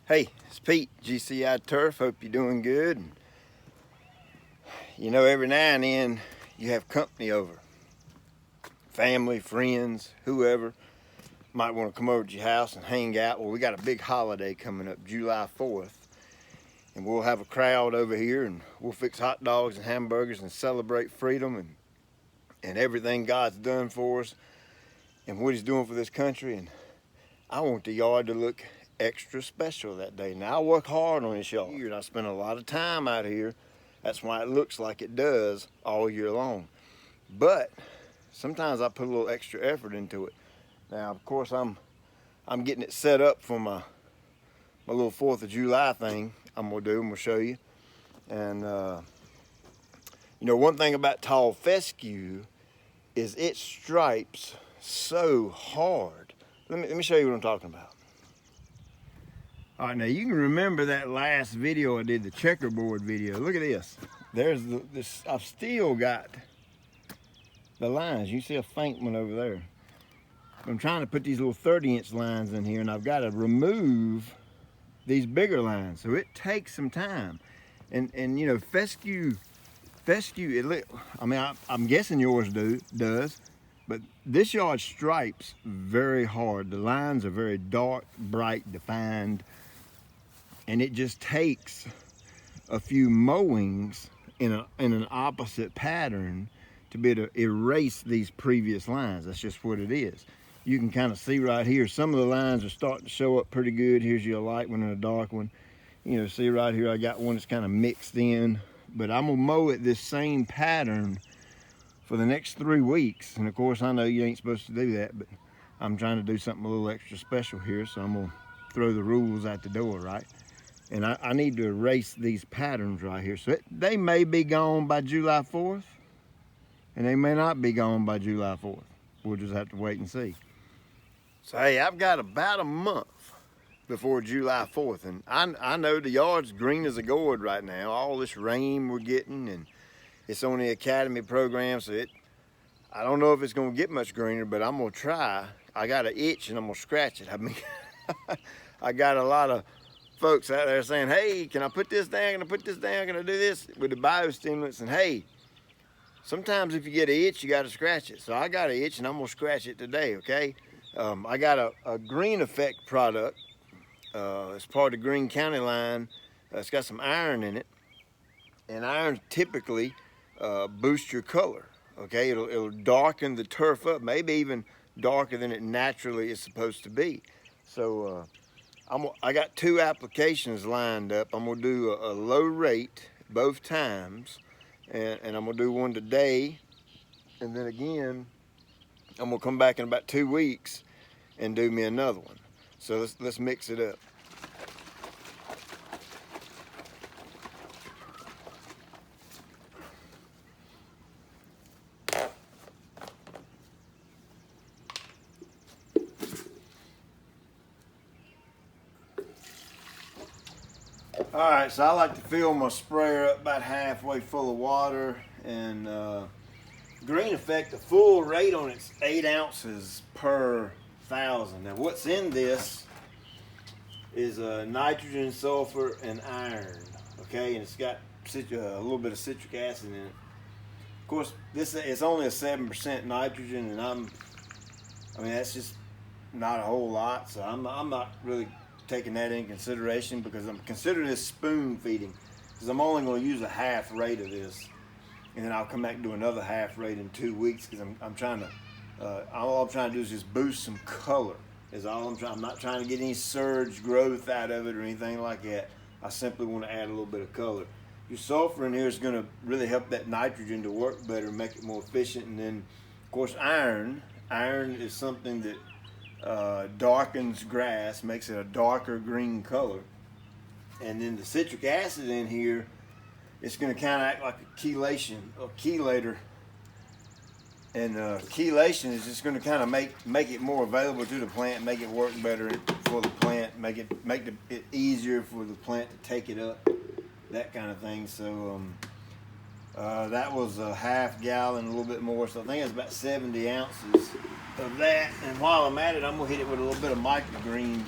Hey, it's Pete, GCI Turf. Hope you're doing good. You know, every now and then you have company over. Family, friends, whoever might want to come over to your house and hang out. Well, we got a big holiday coming up, July 4th. And we'll have a crowd over here and we'll fix hot dogs and hamburgers and celebrate freedom and everything God's done for us and what He's doing for this country. And I want the yard to look extra special that day. Now, I work hard on this yard and I spend a lot of time out here. That's why it looks like it does all year long. But sometimes I put a little extra effort into it. Now, of course, I'm getting it set up for my little 4th of July thing I'm gonna do, and we'll show you. And you know, one thing about tall fescue is it stripes so hard. Let me show you what I'm talking about. All right, now you can remember that last video I did, the checkerboard video. Look at this. There's this. I've still got the lines. You see a faint one over there. I'm trying to put these little 30-inch lines in here, and I've got to remove these bigger lines. So it takes some time. And you know, fescue. I mean, I'm guessing yours does. But this yard stripes very hard. The lines are very dark, bright, defined. And it just takes a few mowings in an opposite pattern to be able to erase these previous lines. That's just what it is. You can kind of see right here, some of the lines are starting to show up pretty good. Here's your light one and a dark one. You know, see right here, I got one that's kind of mixed in. But I'm gonna mow it this same pattern for the next 3 weeks. And of course, I know you ain't supposed to do that, but I'm trying to do something a little extra special here, so I'm gonna throw the rules out the door, right? And I need to erase these patterns right here. So they may be gone by July 4th, and they may not be gone by July 4th. We'll just have to wait and see. So hey, I've got about a month before July 4th, and I know the yard's green as a gourd right now. All this rain we're getting, and it's on the Academy program, so I don't know if it's gonna get much greener, but I'm gonna try. I got an itch and I'm gonna scratch it. I mean, I got a lot of folks out there saying, hey, can I put this down? Can I put this down? Can I do this with the biostimulants? And hey, sometimes if you get an itch, you gotta scratch it. So I got an itch and I'm gonna scratch it today, okay? I got a Greene Effect product. It's part of the Greene County line. It's got some iron in it. And iron typically boosts your color, okay? It'll darken the turf up, maybe even darker than it naturally is supposed to be. So I got 2 applications lined up. I'm gonna do a low rate both times, and I'm gonna do one today, and then again, I'm gonna come back in about 2 weeks and do me another one. So let's mix it up. All right, so I like to fill my sprayer up about halfway full of water, and Greene Effect, the full rate on it's 8 ounces per 1,000. Now what's in this is nitrogen, sulfur, and iron, okay? And it's got a little bit of citric acid in it. Of course, it's only a 7% nitrogen, and I mean, that's just not a whole lot, so I'm not really taking that in consideration, because I'm considering this spoon feeding, because I'm only going to use a half rate of this, and then I'll come back and do another half rate in 2 weeks, because I'm trying to all I'm trying to do is just boost some color is all I'm not trying to get any surge growth out of it or anything like that. I simply want to add a little bit of color. Your sulfur in here is going to really help that nitrogen to work better, make it more efficient. And then of course iron is something that darkens grass, makes it a darker green color. And then the citric acid in here, it's going to kind of act like a chelation or chelator. And chelation is just going to kind of make it more available to the plant, make it work better for the plant, make it easier for the plant to take it up, that kind of thing. So that was a half gallon, a little bit more. So I think it's about 70 ounces of that. And while I'm at it, I'm gonna hit it with a little bit of microgreen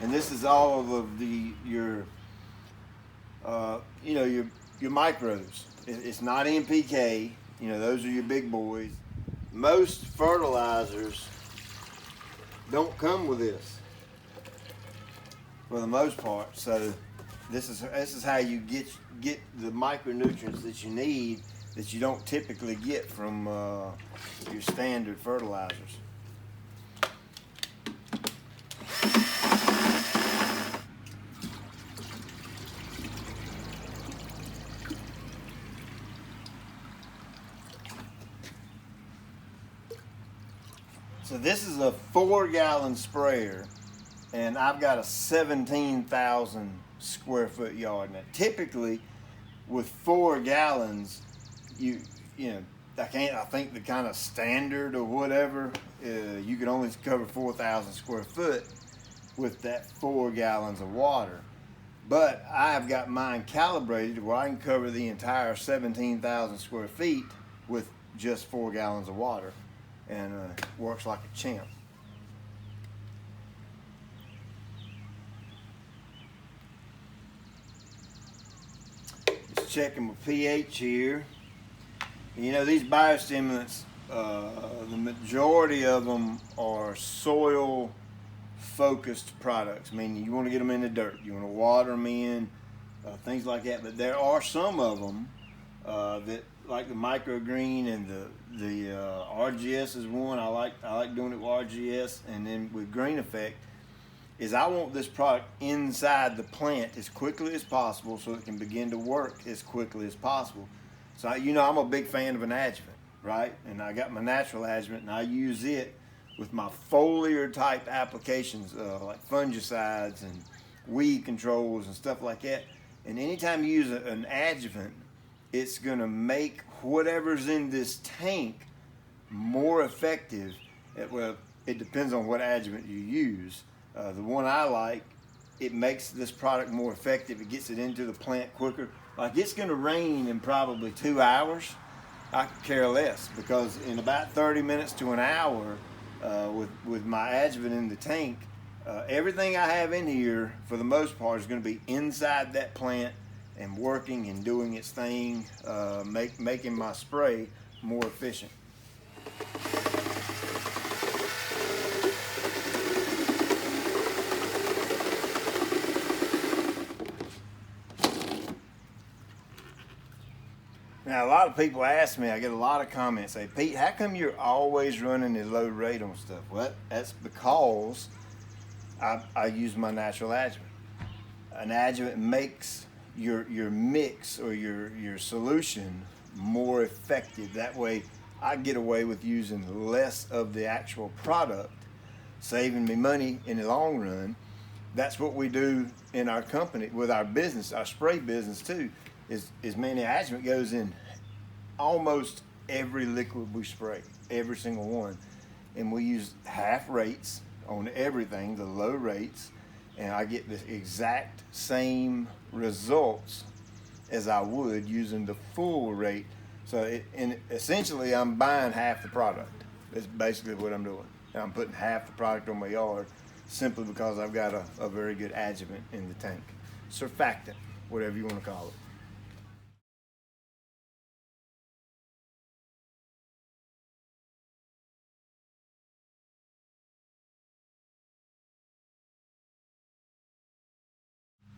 And this is all of your you know, your micros. It's not NPK. You know, those are your big boys. Most fertilizers don't come with this for the most part. So this is how you get the micronutrients that you need that you don't typically get from your standard fertilizers. So this is a 4-gallon sprayer, and I've got a 17,000 square foot yard. Now, typically, with 4 gallons, you know, I think the kind of standard or whatever, you can only cover 4,000 square foot with that 4 gallons of water. But I've got mine calibrated where I can cover the entire 17,000 square feet with just 4 gallons of water. And works like a champ. Just checking my pH here. You know, these biostimulants, the majority of them are soil focused products, meaning you want to get them in the dirt, you want to water them in, things like that. But there are some of them that, like the microgreen and the RGS is one. I like doing it with RGS, and then with Greene Effect is I want this product inside the plant as quickly as possible so it can begin to work as quickly as possible. So you know, I'm a big fan of an adjuvant, right? And I got my natural adjuvant, and I use it with my foliar type applications like fungicides and weed controls and stuff like that. And anytime you use an adjuvant, it's going to make whatever's in this tank more effective. Well, it depends on what adjuvant you use. The one I like, it makes this product more effective. It gets it into the plant quicker. Like, it's going to rain in probably 2 hours. I could care less, because in about 30 minutes to an hour with my adjuvant in the tank, everything I have in here for the most part is going to be inside that plant and working and doing its thing, making my spray more efficient. Now, a lot of people ask me, I get a lot of comments, say, Pete, how come you're always running a low rate on stuff? Well, that's because I use my natural adjuvant. An adjuvant makes your mix or your solution more effective. That way I get away with using less of the actual product, saving me money in the long run. That's what we do in our company with our business, our spray business too, is man, the adjuvant goes in almost every liquid we spray, every single one. And we use half rates on everything, the low rates, and I get the exact same results as I would using the full rate. So essentially I'm buying half the product. That's basically what I'm doing. And I'm putting half the product on my yard simply because I've got a very good adjuvant in the tank. Surfactant, whatever you want to call it.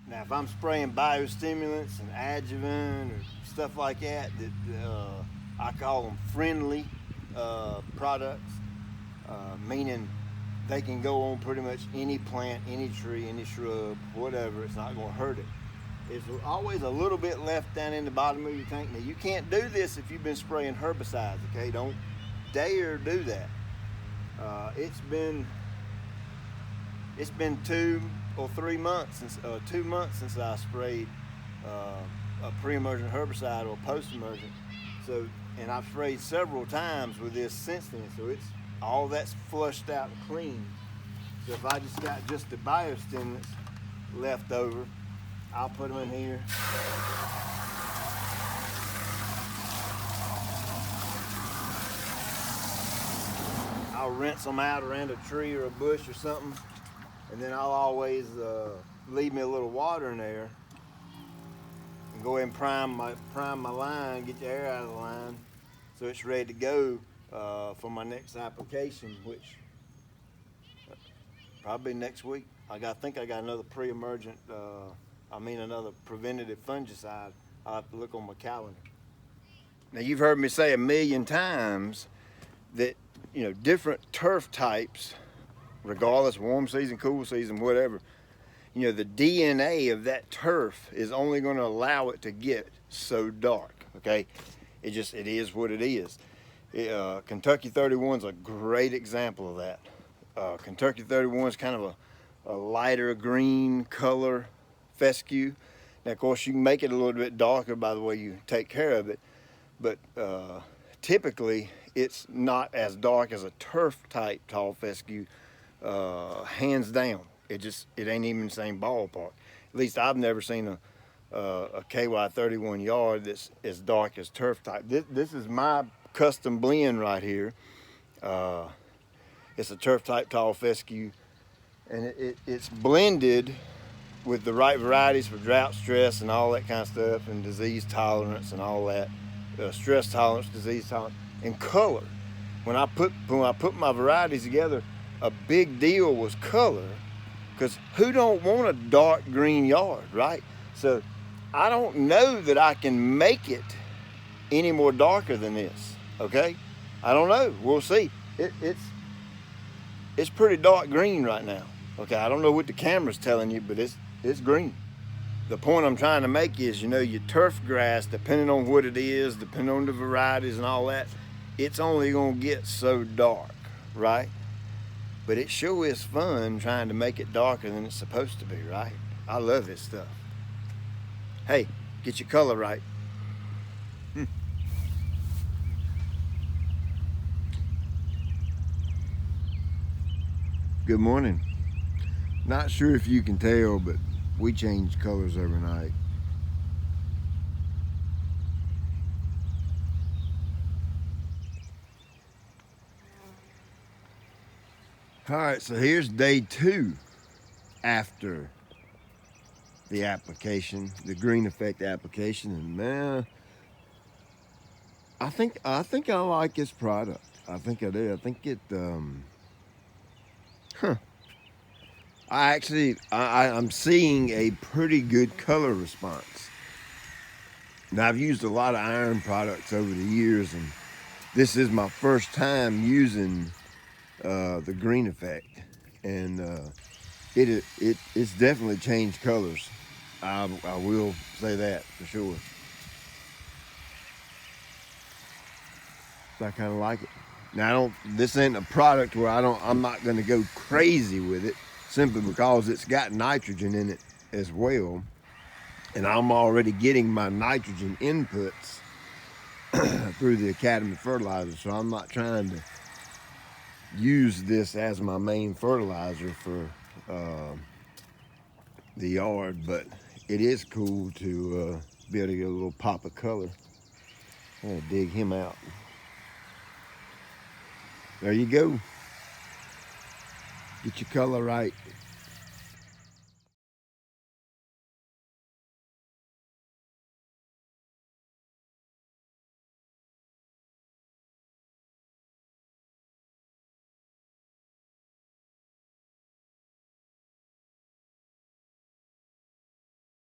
Now, if I'm spraying biostimulants and adjuvant or stuff like that, I call them friendly products, meaning they can go on pretty much any plant, any tree, any shrub, whatever. It's not going to hurt it. There's always a little bit left down in the bottom of your tank. Now, you can't do this if you've been spraying herbicides, okay? Don't dare do that. It's been 2 or 3 months since 2 months since I sprayed a pre-emergent herbicide or post-emergent. So, and I've sprayed several times with this since then. So it's all that's flushed out and clean. So if I just got just the biostimulants left over, I'll put them in here. I'll rinse them out around a tree or a bush or something. And then I'll always leave me a little water in there and go ahead and prime my line, get the air out of the line so it's ready to go for my next application, which probably next week. I think I got another pre-emergent, another preventative fungicide. I'll have to look on my calendar. Now, you've heard me say a million times that, you know, different turf types, regardless, warm season, cool season, whatever, you know, the DNA of that turf is only going to allow it to get so dark, okay? It is what it is. Kentucky 31 is a great example of that. Kentucky 31 is kind of a lighter green color fescue. Now, of course, you can make it a little bit darker by the way you take care of it, but typically it's not as dark as a turf type tall fescue, hands down. It ain't even the same ballpark. At least I've never seen a KY 31 yard that's as dark as turf type. This is my custom blend right here. It's a turf type tall fescue, and it's blended with the right varieties for drought stress and all that kind of stuff, and disease tolerance and all that, stress tolerance, disease tolerance, and color. When I put my varieties together, a big deal was color, because who don't want a dark green yard, right? So I don't know that I can make it any more darker than this, okay? I don't know. We'll see. It's pretty dark green right now, okay? I don't know what the camera's telling you, but it's green. The point I'm trying to make is, you know, your turf grass, depending on what it is, depending on the varieties and all that, it's only gonna get so dark, right? But it sure is fun trying to make it darker than it's supposed to be, right? I love this stuff. Hey, get your color right. Good morning. Not sure if you can tell, but we change colors every night. All right, so here's day 2 after the application, the Greene Effect application, and man, I think I like this product. I think I do. I think it. I'm seeing a pretty good color response. Now, I've used a lot of iron products over the years, and this is my first time using the Greene Effect, and it's definitely changed colors. I will say that for sure. So I kind of like it. Now, this ain't a product where I'm not going to go crazy with it, simply because it's got nitrogen in it as well, and I'm already getting my nitrogen inputs through the Academy fertilizer, so I'm not trying to use this as my main fertilizer for the yard, but it is cool to be able to get a little pop of color. I'm gonna dig him out. There you go. Get your color right.